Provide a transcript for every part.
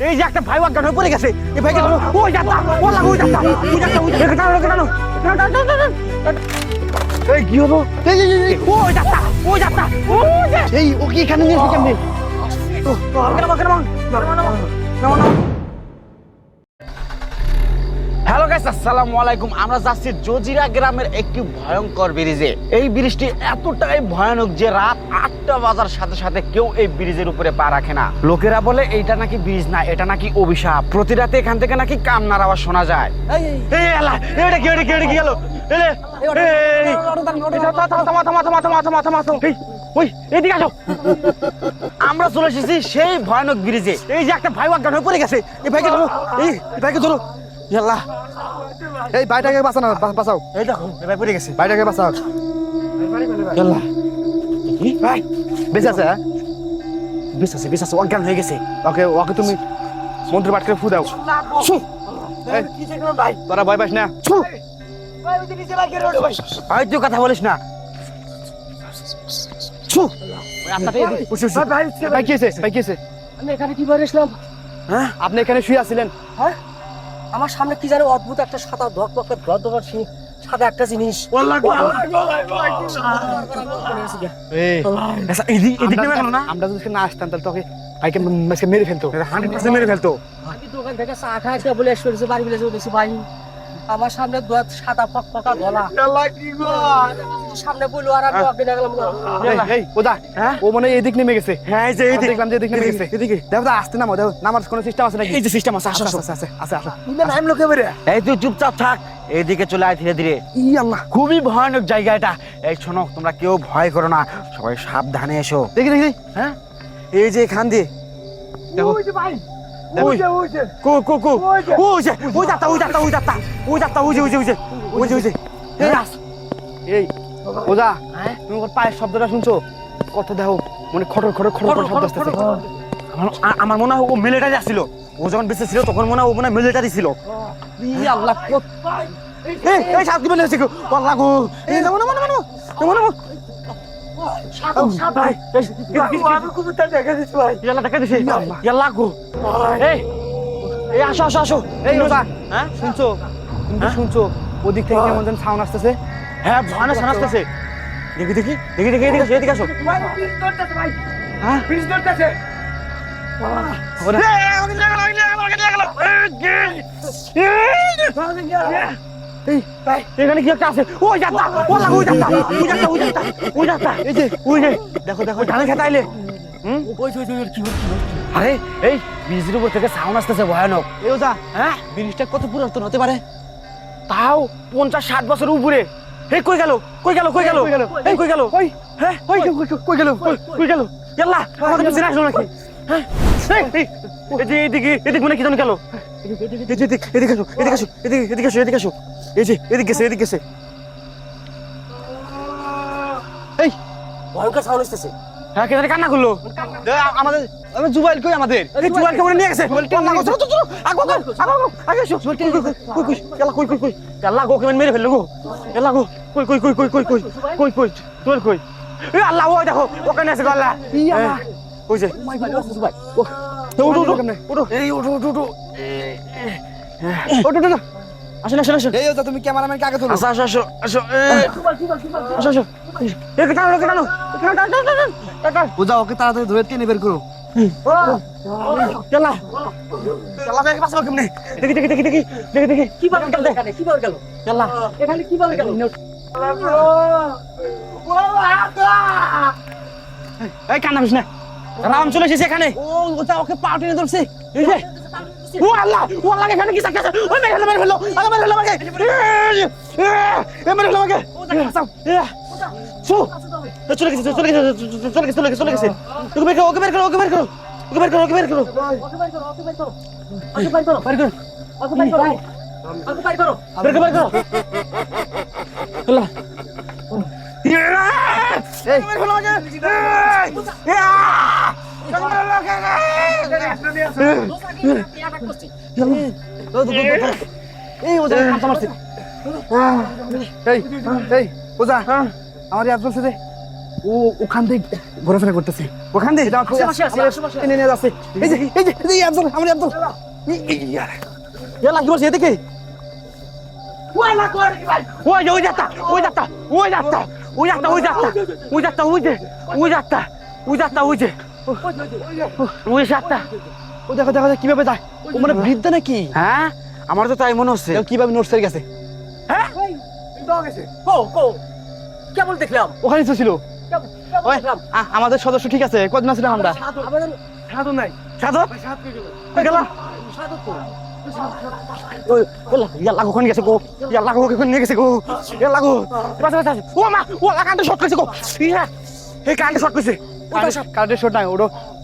এই যে একটা ভাই অজ্ঞান হয়ে পড়ে গেছে, এই ভাইকে ধরো। ওই যাত্রা, ও লাগো, ওই যাত্রা, ওই যাত্রা, ওই যাত্রা, টানো। এই কি হলো? ওই যাত্রা, ওই যাত্রা, ওই যে এই ও কি এখানে নিয়ে এসে কেমনে? হ্যালো গাইস, আসসালামু আলাইকুম। আমরা যাচ্ছি জজিরা গ্রামের একটি ভয়ঙ্কর ব্রিজে। এই ব্রিজটি এতটাই ভয়ানক যে রাত 8টা বাজার সাথে সাথে কেউ এই ব্রিজের উপরে পা রাখে না। লোকেরা বলে এইটা নাকি ব্রিজ না, এটা নাকি অভিশাপ। প্রতি রাতে এখান থেকে নাকি কান্নার আওয়াজ শোনা যায়। এই আল্লাহ, এটা কি গেল? ওই এদিকে আসো। আমরা চলে এসেছি সেই ভয়ানক ব্রিজে। এই যে একটা ভাই অজ্ঞান হয়ে পড়ে গেছে, এই ভাইকে ধরো, এই ভাইকে ধরো। আল্লাহ, এই ভাইটাকে বাঁচানো, বাঁচাও। এই দেখো, এই ভাই পড়ে গেছে। ভাইটাকে বাঁচাও। আল্লাহ, কি ভাই? বেঁচে আছে? হ্যাঁ, বেশ আছে, অজ্ঞান হয়ে গেছে। ওকে ওকে তুমি মন্ত্র পাঠ করে ফু দাও। তোরা ভয় পাস না। তুই কথা বলিস না। ভাই কি আছে? ভাই কি আছে? আমি এখানে কিভাবে এসলাম? হ্যাঁ, আপনি এখানে শুয়ে আছিলেন? হ্যাঁ, আমার সামনে কি জানো অদ্ভুত একটা সাদা ধকধকে ধকধকে সাদা একটা জিনিস। এই এদিক নেমে গেল না? আমরা যদি না আসতাম তাহলে তোকে ভাইকে মেরে ফেলতো। 100% মেরে ফেলতো। আমি দোকান থেকে চা খাইতে বলে এসেছি, বাড়ি বলে উঠেছি ভাই। আমার সামনে সাদা ফকফকা ধলা সামনে বললো, আর আমি অজ্ঞান হয়ে গেলাম। এই ওদা, হ্যাঁ, ও মনে হয় এদিক নেমে গেছে। হ্যাঁ, এই যে আমি দেখলাম যে এদিক নেমে গেছে। এদিকে দেখো তো, আসতে নামো, দেখো নামার কোনো সিস্টেম আছে নাকি? এই যে সিস্টেম আছে। আসো, আসো। আসো। নাম লোকে বেরে। এই তুই চুপচাপ থাক, এইদিকে চলে আয় ধীরে ধীরে। ই আল্লাহ, খুবই ভয়ানক জায়গা এটা। এই শোনো, তোমরা কেউ ভয় করো না, সবাই সাবধানে এসো। দেখি। হ্যাঁ, এই যে এখান দিয়ে দেখো। দেখো। এই ওদা, তুমি ওর পায়ের শব্দটা শুনছো? কত দেখো, মানে খটর শব্দ আসতেছে। আমার মনে হয় ও মিলিটারি আসছিল। ও যখন বেঁচে ছিল তখন মনে হয় ও মনে হয় মিলিটারি ছিল। আল্লাহ, এই সাত দিবেন এসে লাগো। এই নামো। আসো। এই ওদা, হ্যাঁ, শুনছো? তুমি তো শুনছো ওদিক থেকে কেমন যেন সাউন্ড আসতেছে? হ্যাঁ, ভয়ানক সাউন্ড আসতেছে। দেখি, এদিকে আসো। হ্যাঁ, এখানে কি একটা আছে? ওই যাত্রা, এই যে ওই যে দেখো ধানে খেতে আইলে। আরে এই ব্রিজের উপর থেকে সাউন্ড আসতেছে ভয়ানক। এই ওদা, হ্যাঁ, ব্রিজটা কত পুরাতন হতে পারে? তাও 50-60 বছর উপরে। এই কই গেল? এই কই গেল? ওই হ্যাঁ, কই গেল? ইয়াল্লাহ, আমাদের পিছনে আসলো নাকি? হ্যাঁ, এদিক মানে কি জানো গেল? এদিকে আসো। এই যে এদিক গেছে। এই ভয়ঙ্কর সাউন্ড আসতেছে। হ্যাঁ, কেন কান্না করলো? আমাদের জুবাইল কই আমাদের? এই জুয়ার কেমন নিয়ে গেছে? চলো, আগে এসো। কই আল্লাহ গো, কেমন মেরে ফেললো গো। আল্লাহ গো, কই তোর কই? এই আল্লাহ, ওই দেখো ওখানে আছে গো। আল্লাহ, ওই যে উঠো। এই উঠো। আসো। এই ওদা, তুমি ক্যামেরাম্যানকে আগে তোলো। আসো। এই টানো। ওদা, ওকে তাড়াতাড়ি ধরে টেনে বের করো। চলা দেখে বাঁচাবো কেমনে? দেখি কিভাবে গেল এখানে? কিভাবে গেল? চলা। এখানে কিভাবে গেল? এই কান্না করিস না, রাম চলে এসেছে এখানে। ওদা, ওকে পা টেনে ধরছে। এই যে ও আল্লাহ, এখানে কি চাকা আছে? ওই মেরে ফেললো আমাকে। চলে গেছে। ওকে বের করো। আল্লাহ, এই ওদা, কাঁচা মারছে। এই ওদা, আমার ইয়াদ বলছে যে ও ওখান থেকে ঘোরাফেরা করতেছে। ওখান দিয়ে আশেপাশে আছে, আশেপাশে আছে। টেনে নিয়ে যাচ্ছে। এই যে এই আব্দুল, আমার আব্দুল। লাগি বলছে এদিকে। ওই যে ওই যাত্রা ওই যে ও দেখো কিভাবে যায়। ও মানে বৃদ্ধ নাকি? হ্যাঁ আমার তো তাই মনে হচ্ছে। দেখো কিভাবে নোটসের গেছে। হ্যাঁ কেমন দেখলাম? ওখানেই তো ছিল। কেমন ওই, দেখলাম? আমাদের সদস্য ঠিক আছে, কদিন ছিলাম আমরা। আমাদের সাধু নাই। সাধক গেল সাধু তো। লাগো কোন গেছে গো লাগো কোন নিয়ে গেছে গো লাগো ও মা ও কান্ডে শট করেছে গো এই কান্ডে শট করেছে কারেন্টের শট নাই,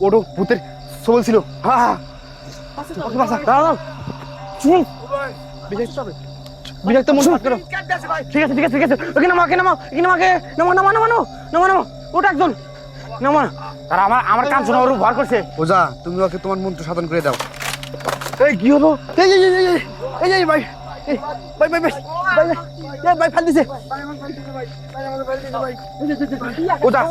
ওটো ভূতের সবল ছিল। হ্যাঁ ওকে বাঁচা। বিজয় তো মন খারাপ করো। ঠিক আছে ওকে নামো ওটা একজন নামো তারা আমার কান শোনা ওর ভর করছে। ওজা তুমি ওকে তোমার মন্ত্র সাধন করে দাও। এই কি হলো? এই ভাই, ভাই ফাল দিছে। ওজা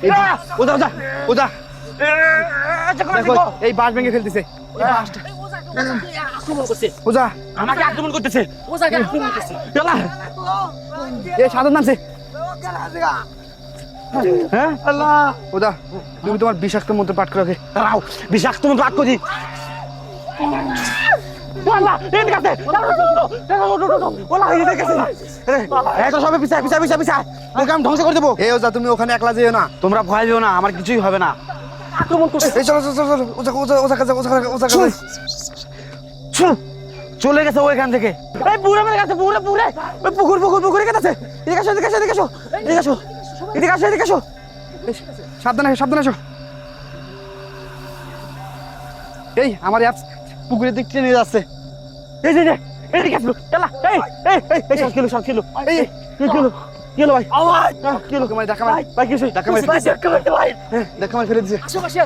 এই যে ওজা। ওজা দেখো এই বাঁশ ভেঙে ফেলতেছে। আক্রমণ করছে। ওজা আমাকে আক্রমণ করতেছে। ওজাকে আক্রমণ করছে। এই সাধন নামছে। হ্যাঁ ওজা তুমি তোমার বিষাক্ত মন্ত্র পাঠ করে। দাঁড়াও বিষাক্ত মতো রাগ করি ধ্বংস করে দেবো। এই ওজা তুমি ওখানে একলা যেও না। তোমরা ভয় পেও না, আমার কিছুই হবে না। আক্রমণ করছে। এই চলো ওজা কাছে। চলে গেছে ওইখান থেকে। এই পুরে মেরে গেছে পুরে ওই পুকুরে গেছে। এদিকে আসো। সাবধানে আসো। এই আমার অ্যাপস পুকুরের দিক টেনে নিয়ে যাচ্ছে। এই যে এদিকে আসলো এই সব ছিল এই কি হলো ভাই? কি লোক আমার দেখা মার ভাই কিছু দেখা মার ফেলে দিছে। আশেপাশে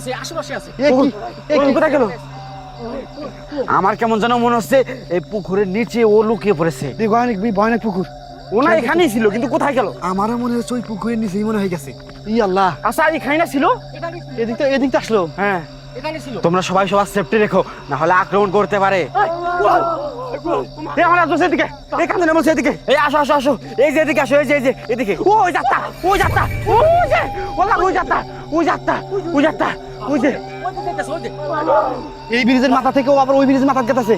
আছে। কোথায় গেল? আমার কেমন যেন মনে হচ্ছে এই পুকুরের নিচে ও লুকিয়ে পড়েছে। ভয়ানক পুকুর। ও না এখানেই ছিল, কিন্তু কোথায় গেল? আমারও মনে হচ্ছে ওই পুকুরের নিচেই মনে হয়ে গেছে। ই আল্লাহ, আচ্ছা এখানে না ছিল? এদিক তো আসলো। হ্যাঁ এখানে ছিল। তোমরা সবাই সবার সেফটি রেখো, না হলে আক্রমণ করতে পারে। এই আমার আসো এদিকে, এই কান্দে নামো এদিকে। এই আসো এই যে এদিকে আসো, এই যে এদিকে। ওই যাত্রা ওই যে ওলা ওই যাত্রা এই ব্রিজের মাথা থেকে ও আবার ওই ব্রিজের মাথা গেছে।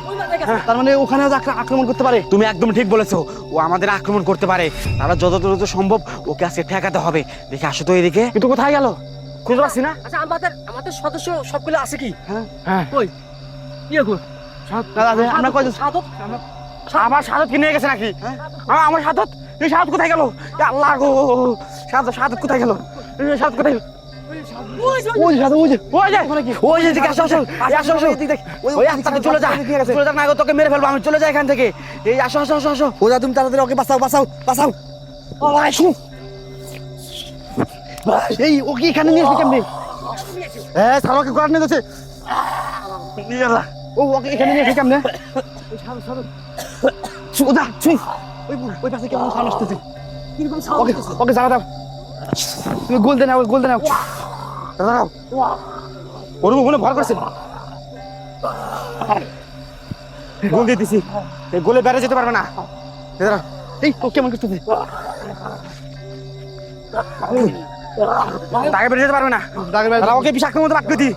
তার মানে ওখানে আক্রমণ করতে পারে। তুমি একদম ঠিক বলেছো, ও আমাদের আক্রমণ করতে পারে। তারা যত দ্রুত সম্ভব ওকে আজকে ঠেকাতে হবে। দেখে আসো তো এদিকে। কিন্তু কোথায় গেল খুঁজে পাচ্ছি না। আচ্ছা আমাদের সদস্য সবগুলো আছে কি? হ্যাঁ কই ইয়ে গো আমরা কয়জন? সাধক আবার সাদত কিনে গেছে নাকি? আমার সাদত, এই সাদত কোথায় গেল? আল্লাহ গো, সাদত কোথায় গেল? সাদত কোথায় গেল? ওই যে এদিকে আসো। ওই রাস্তাতে চলে যা না গো, তোকে মেরে ফেলবো আমি। চলে যাই এখান থেকে। এই আসো। ওজা তুমি তাড়াতাড়ি ওকে বাঁচাও। এই ও কি এখানে নিয়ে এসে কেমনে? হ্যাঁ সালকে কোয়ার নিয়ে যাচ্ছে। ও ওকে এখানে নিয়ে এসে কেমনে? ওজা ওই পাশে কেমন সাউন্ড আসতেছে। কিরকম ওকে জায়গা দাও। তুমি গোল দে নাও। দাঁড়াও, ওর মনে ভর করছে। গোল দিয়ে দিছি, এই গোলে বেড়ে যেতে পারবে না। দাঁড়াও, এই ও কেমন করতেছে? তাকে বেড়ে যেতে পারবে না। দাঁড়াও, ওকে বিষাক্ত মতো বাক্য দি।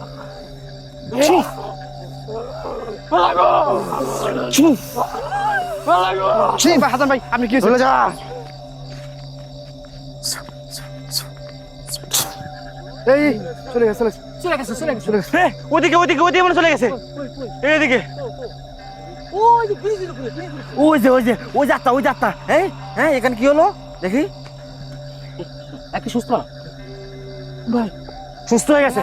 হাসান ভাই আপনি কি চলে যা। এই চলে গেছে। ওদিকে মনে চলে গেছে। এইদিকে ওই যাত্রা। হ্যাঁ এখানে কি হলো দেখি? একটু সুস্থ ভাই সুস্থ হয়ে গেছে।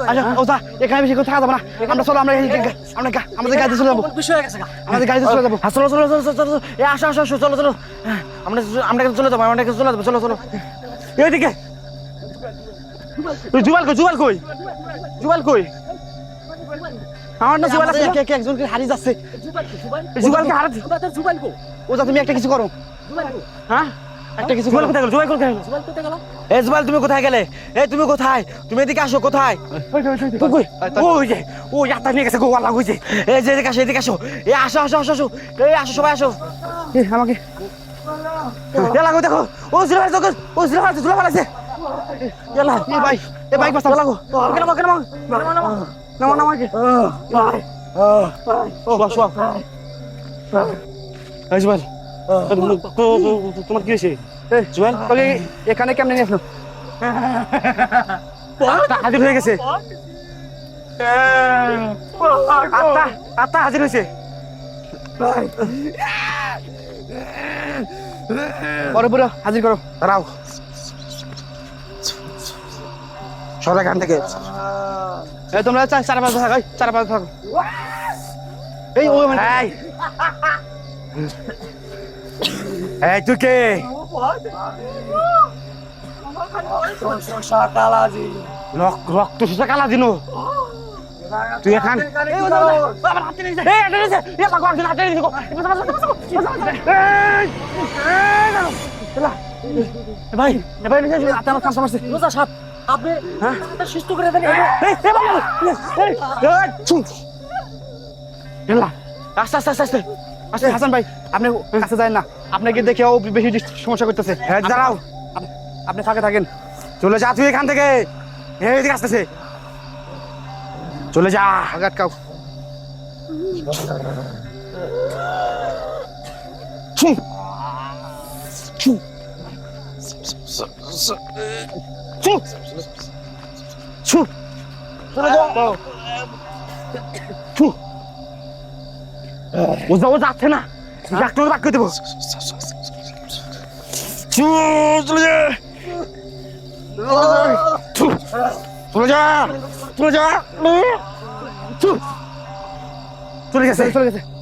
আচ্ছা ওজা এখানে বেশি কথা যাবো না। আমরা চলো, আমাদের গাড়িতে চলে যাবো। বিষয় হয়ে গেছে। আমাদের গাড়িতে চলে যাবো। চলো। এই আসো চলো। আমরা চলে যাবো। চলো। এইদিকে জুবাল কই? আমার না জুবাইল আছে কে কে একজনকে হারিয়ে যাচ্ছে জুবাইলকে হারাতে জুবাইল কো ওজা তুমি একটা কিছু করো জুবাইল কো হ্যাঁ একটা কিছু জুবাইল করো কোথায় গেল জুবাইল কোথায় গেল জুবাইল কোথায় গেল এই জুবাইল তুমি কোথায় গেলে এই তুমি কোথায় তুমি এদিকে আসো কোথায় তো কই ওই যে ওই আত্মা নিয়ে গেছে গো আল্লাহ কইছে এই যে এদিকে আসো এই আসো আসো আসো আসো এই আসো সবাই আসো আমাকে এলা কই দেখো ও জুবাইল দেখো ও জুবাইল আছে এলা এই বাইক বাস্তা লাগো কেন কেন নামা নামা কে ও বাস এই জুবাইল তোমার কি হয়েছে জুবাইল তোকে এখানে কেমনে নিয়ে আসলো হাজির হয়ে গেছে আত্মা হাজির হয়েছে পরে পুরো হাজির করো দাঁড়াও সবাই এখান থেকে এই তোমরা চার পাঁচ থাকো চার পাঁচ থাকো এই ও মানে এই তুই কে রক্ত শোষা কালা দিন তুই এখান ভাই ভাই রোজা সাহেব আপনি সুস্থ করে দেন আস্তে আস্তে আস্তে আস্তে আচ্ছা হাসান ভাই আপনি কাছে যায় না আপনাকে দেখে ও বেশি সমস্যা করতেছে হ্যাঁ দাঁড়াও আপনি ফাঁকে থাকেন চলে যা তুই এখান থেকে এইদিকে আসতেছে চলে যা আঘাত কাউ ছু ছু ছু ছু ছু ও যাচ্ছে না ডাক্তার বাক্য দেবো ছু চলে যা ছু চলে যা চলে যা ছু চলে গেছে চলে গেছে